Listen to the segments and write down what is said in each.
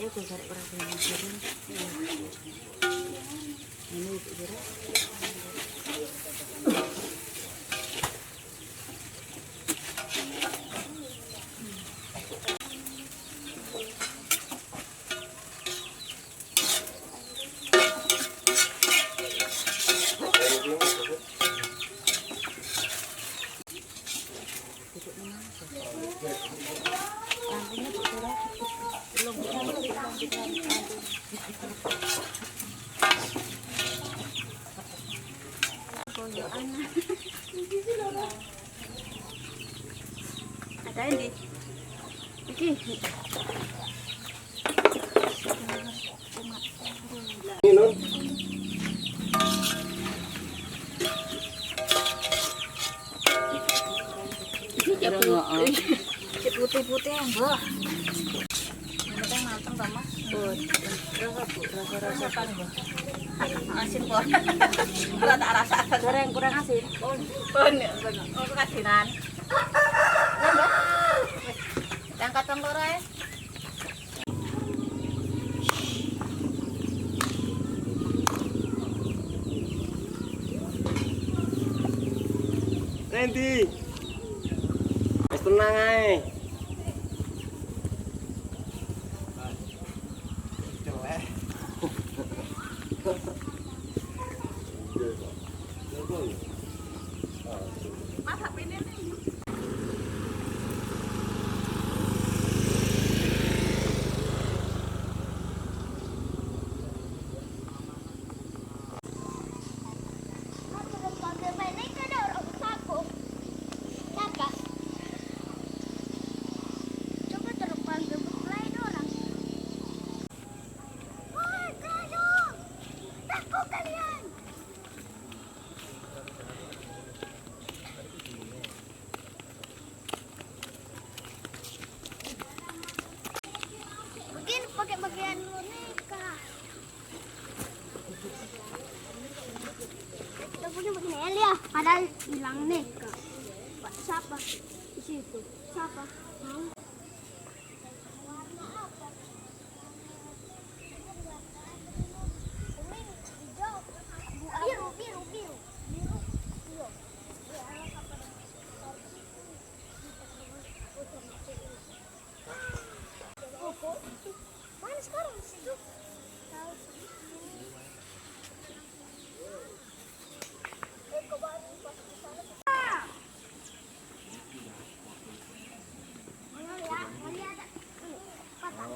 itu cari orang ini kira ada ini ini putih-putih yang buah yang matang sama rasa kan asin kok rasa kurang asin kasinan angkat telur ya Nanti tenang aja. Pakai bagian boneka. Kita punya bagian ya, padahal hilang neka. Pak siapa di situ? Siapa? Mau? Warna apa? Kuning, hijau, biru, biru, biru, biru, biru. Mana sekarang di situ? Tahu sih. Kembali pas di sana. Mana ya? Mana ada? Patah.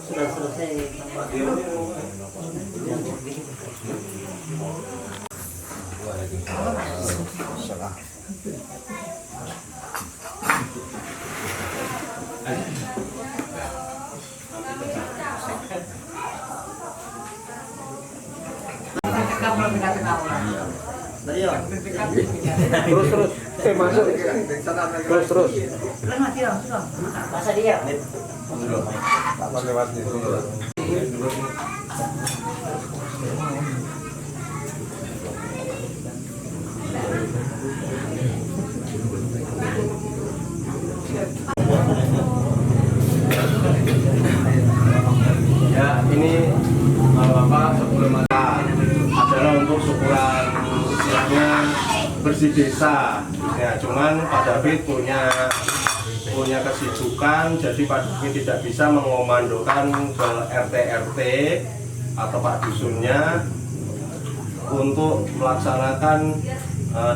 sudah selesai. Terus masuk terus Masa dia lewat itu. Ya, ini Bapak sebelum adalah untuk syukuran istilahnya bersih desa. Ya, cuman Pak David punya kesibukan, jadi Pak David tidak bisa mengomandokan ke RT atau Pak Dusunnya untuk melaksanakan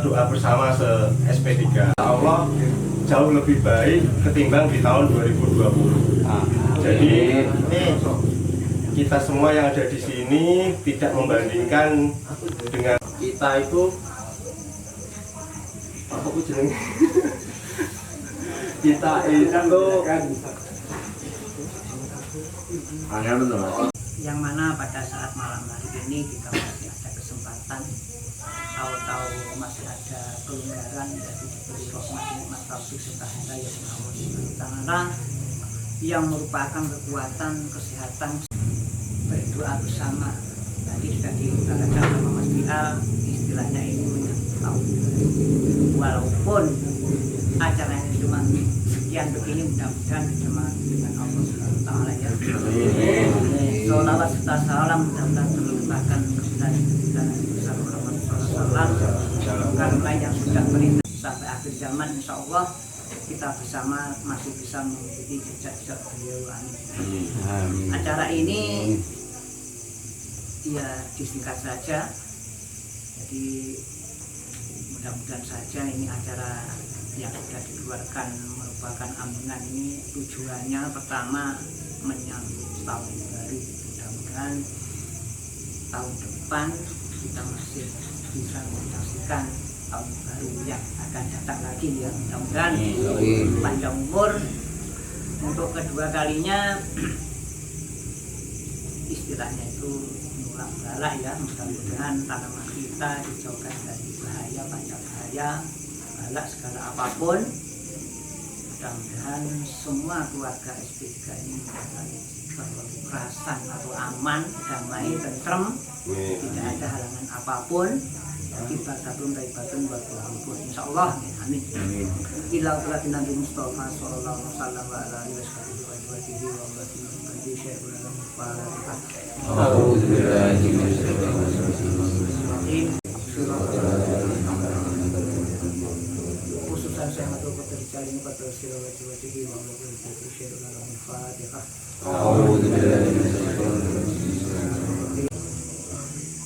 doa bersama se-SP3. Insya Allah jauh lebih baik ketimbang di tahun 2020. Jadi kita semua yang ada di sini tidak membandingkan dengan kita itu apa jenenge? Kita itu yang mana pada saat malam hari ini kita masih ada kesempatan, tahu-tahu masih ada kelonggaran, jadi diberi rahmat nikmat taufik serta hidayah dari Allah Subhanahu wa Ta'ala yang merupakan kekuatan kesehatan. Berdoa bersama tadi sudah diutarakan sama Mas Bial, istilahnya ini menyambut tahun baru. Walaupun acaranya cuma sekian begini, mudah-mudahan berjamaah dengan Allah Subhanahu wa Ta'ala ya. Sholawat serta salam mudah-mudahan terlimpahkan kepada kita Nabi Muhammad SAW karena yang sudah perintah sampai akhir zaman, insya Allah kita bersama masih bisa mengikuti jejak-jejak beliau. Amin. Acara ini ya disingkat saja, jadi mudah-mudahan saja ini acara yang sudah dikeluarkan merupakan ambungan ini tujuannya pertama menyambut tahun baru. Mudah-mudahan tahun depan kita masih bisa menyaksikan tahun baru yang akan datang lagi ya. Mudah-mudahan panjang umur. Untuk kedua kalinya istilahnya itu nulang bala ya. Mudah-mudahan tanaman kita dijauhkan dari bahaya, banyak bahaya, bala segala apapun. Mudah-mudahan semua keluarga SP3 ini mengalami kekerasan atau aman, damai, tentrem, tidak ada halangan apapun. Ibadatun taibatun wa tuhan, insyaallah. Amin. Ila qulatin Nabi Mustafa sallallahu alaihi wasallam wa ala alihi wa khususan saya matur ketercali ini pada sila wajib-wajib wa Al-Fatihah.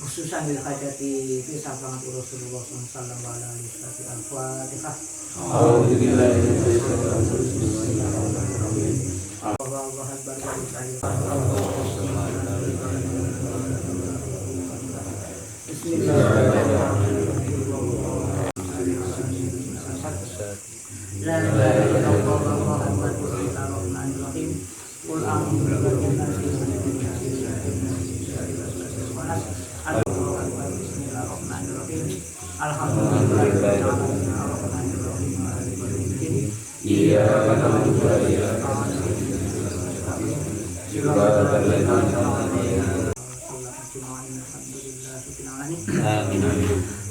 Khususan bil hajati fi safangat Rasulullah sallallahu alaihi wasallam. Al-Fatihah. Allah akbar La ilaha illallah Muhammadur Rasulullah. Qul a'udzu birabbin nas. Bismillahirrahmanirrahim. Alhamdulillahirrahmanirrahim. Iyyaka na'budu wa iyyaka nasta'in.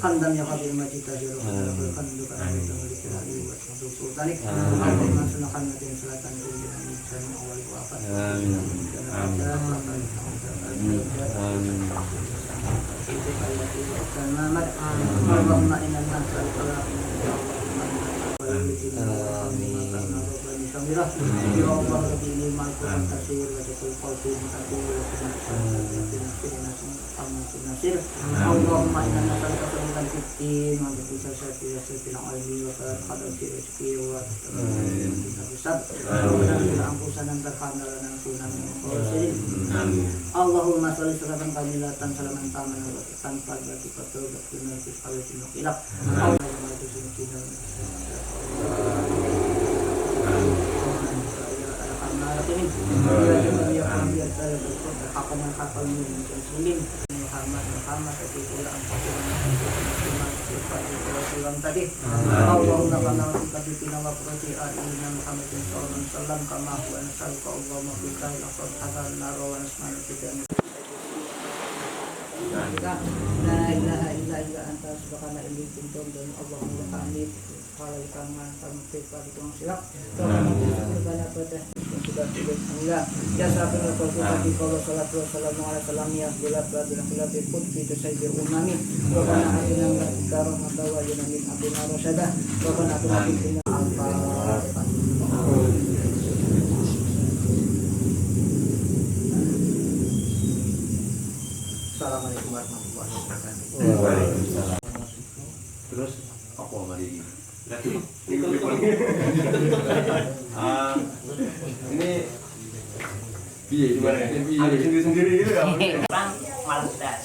Hamdan ya qadir majid tajir hamdu ka hamdu lillahi wa hamdu sultanik. Allahumma salli ala nabiyyina salatan tu'minu bihi awal wa akhir. Amin. Allahumma inna nas'aluka ya Allah ini ma'al kasir wa jakul qalbi mutakil nasir. Allahumma inna nas'aluka khairan fiddin wa bisa syafiyah syafiyah alwi wa qadar fi rizqi wa hisab. Ampunan dan terhamdalan sunan khairin. Allahumma shalli salatan kamilatan salaman taman wa tanpa bagi betul betul fi qalbi ilaq. Allahumma tusinna Allahumma kana kita wa qurrati a'yunina Muhammadin sallallahu alaihi wasallam kama huwa nasalka Allahumma bika laqad hadanna wa nasma'u bidan. La ilaha illa anta subhanaka inni kuntu minadh Allahumma hamid. Kalau kamu sampai pada silap, banyak pada sudah tidak enggak. Jasa penutup tadi kalau salat wassalamualaikum ya bila bila pun itu saja umami. Wakana atina karam atawa yanamin atina rasyada. Wakana atina alfa. Assalamualaikum warahmatullahi wabarakatuh. Waalaikumsalam. Terus apa hari ini? Ini biaya gimana? Ada sendiri-sendiri gitu ya? Orang malah sudah.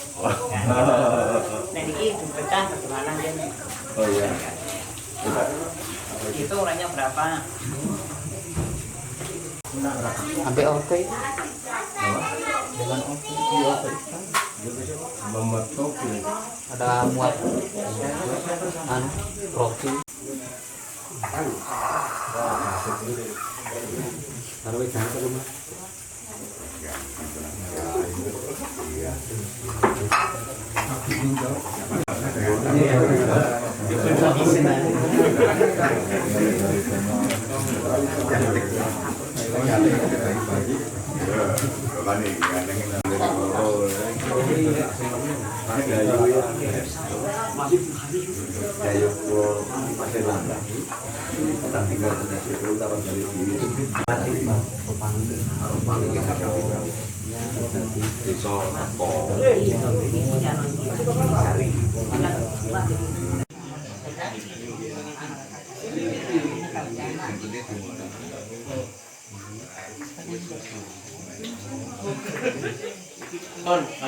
Nah ini pecah bagaimana dia? Oh iya. Itu orangnya berapa? Sampai oke. Dengan apa? Memetuk Ada muat roti. Taruh ikan ke rumah.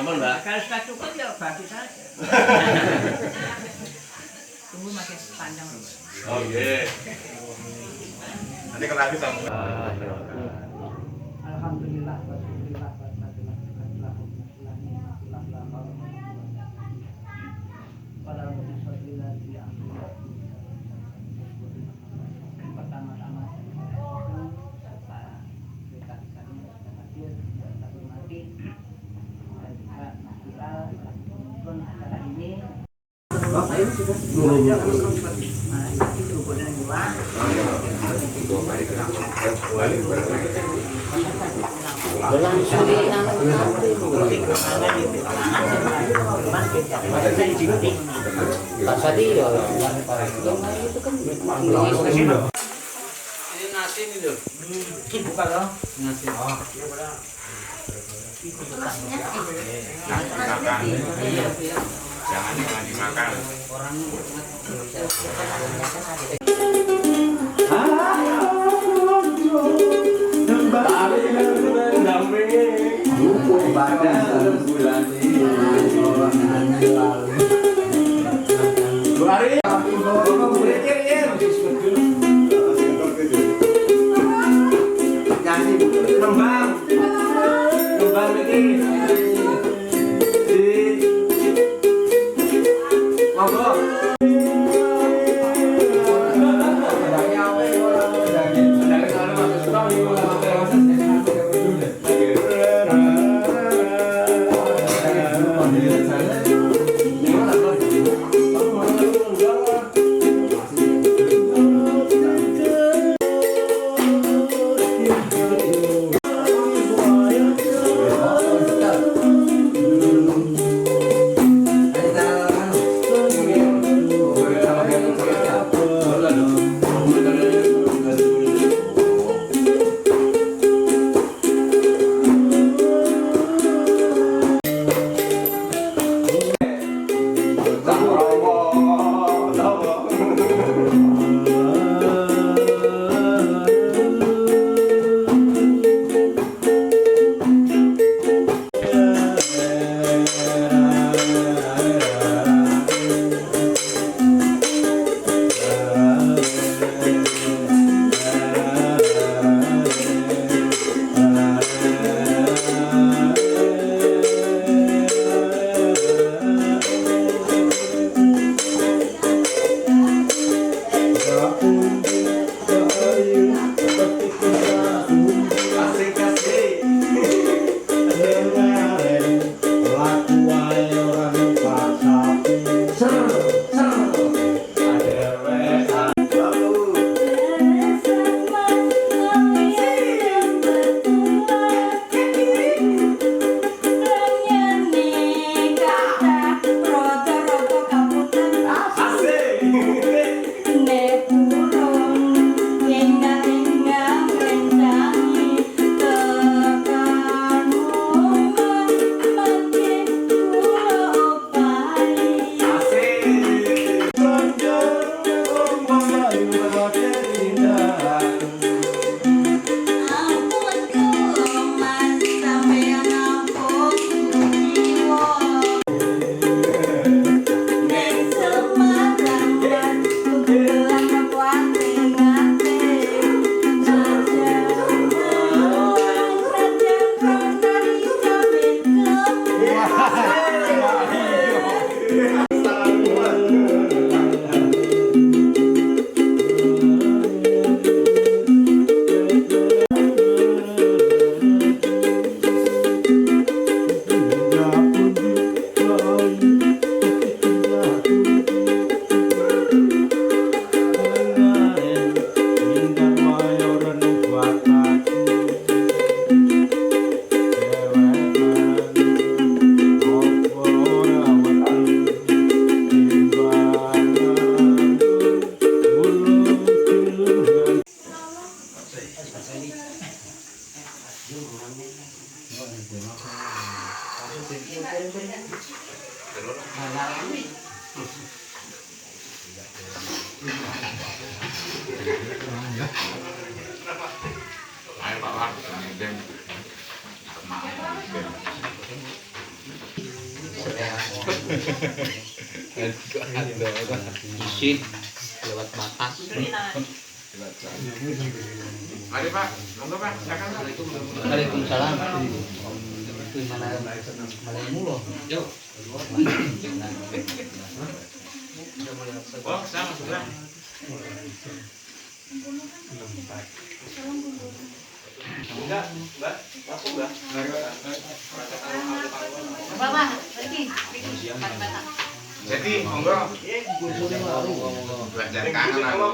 aman mbak. Kalau sudah cukup ya bagi saja. Tunggu makin panjang. Oke. Nanti kalau habis sama. Alhamdulillah. Pertama-tama Ini nasi nih loh. Buka dong. Nasi. Oh. Jangan dimakan. Orang Ayo Pak Wak, ben. Isin lewat batas. Mari Pak, monggo Pak, silakan Pak. Waalaikumsalam. Itu mana mulu. Yuk. Oh, sama sudah. Enggak, Mbak. Langsung Mbak. Bapak, Jadi, monggo. Belajar kangen aku.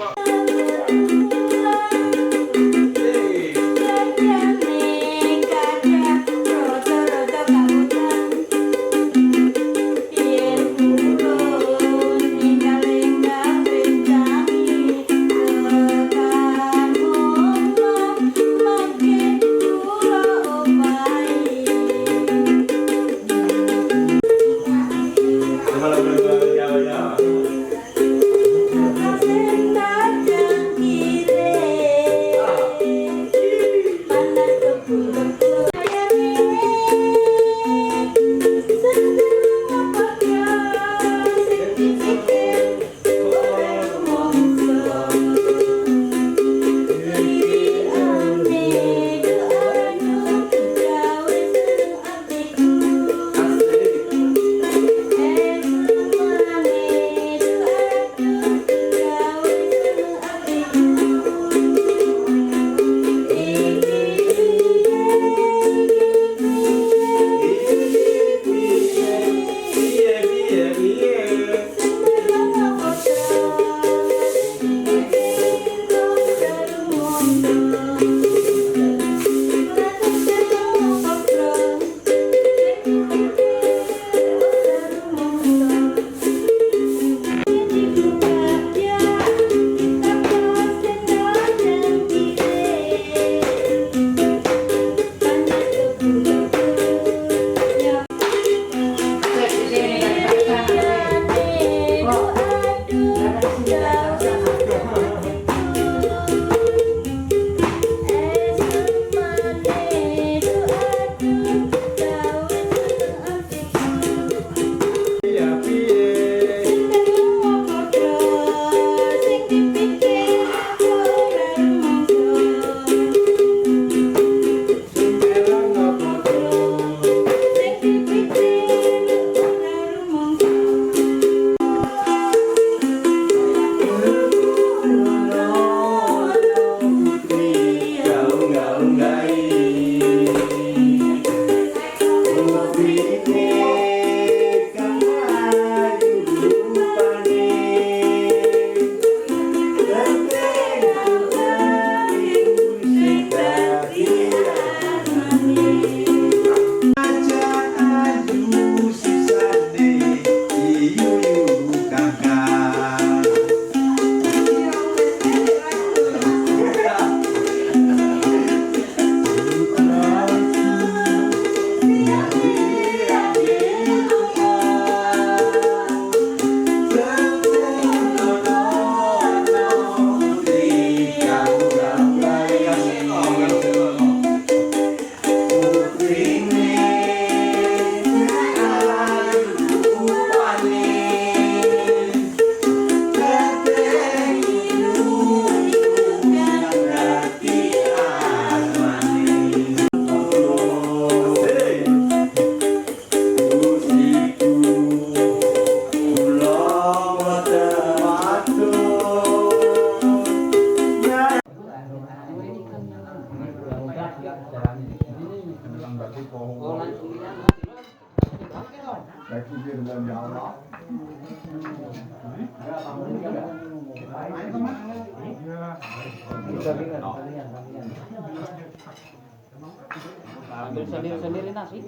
Ambil sendiri-sendiri nasi.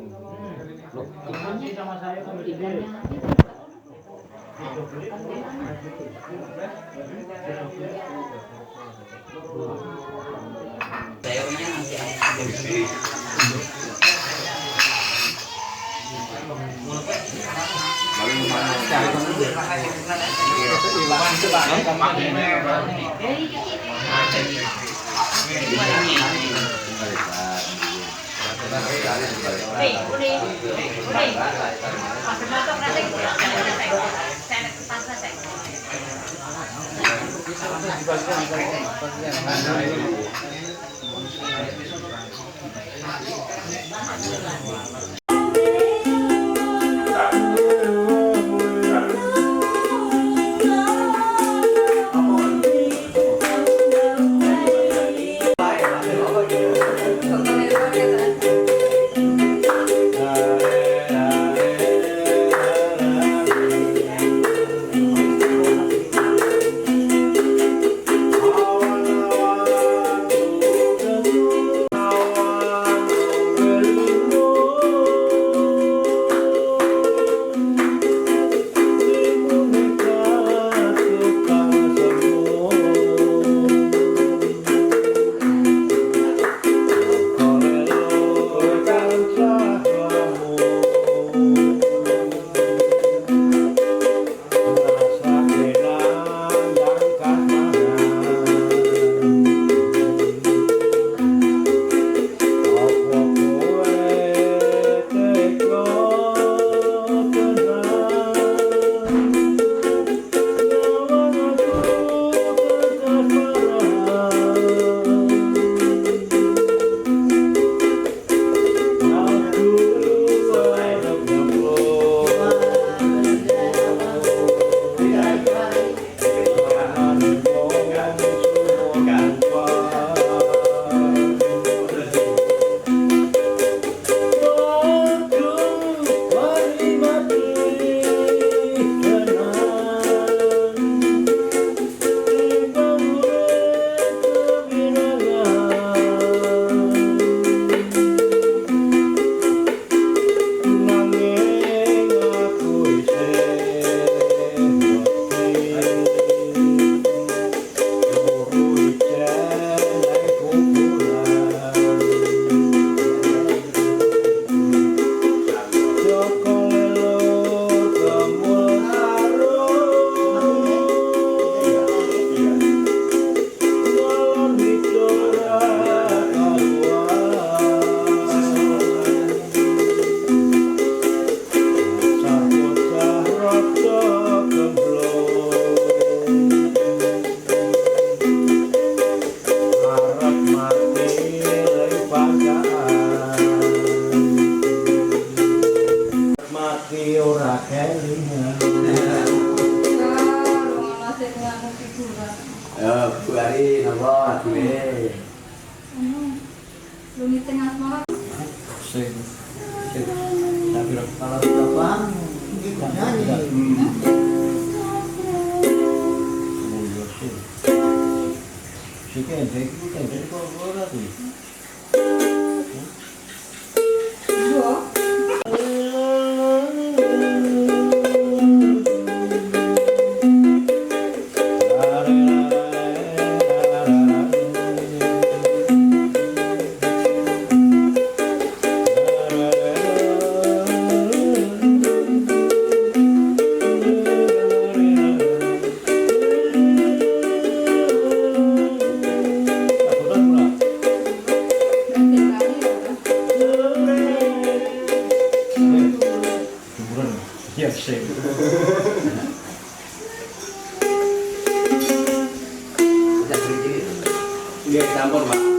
Loh, ikannya sama saya kan ikannya. Sayurnya nanti ada. Buari napa duwe. Lungi tengah malam. Sing. Tapi kalau depan nyanyi. Sik kan kok ora tuh. Iya sih. Iya campur, Pak.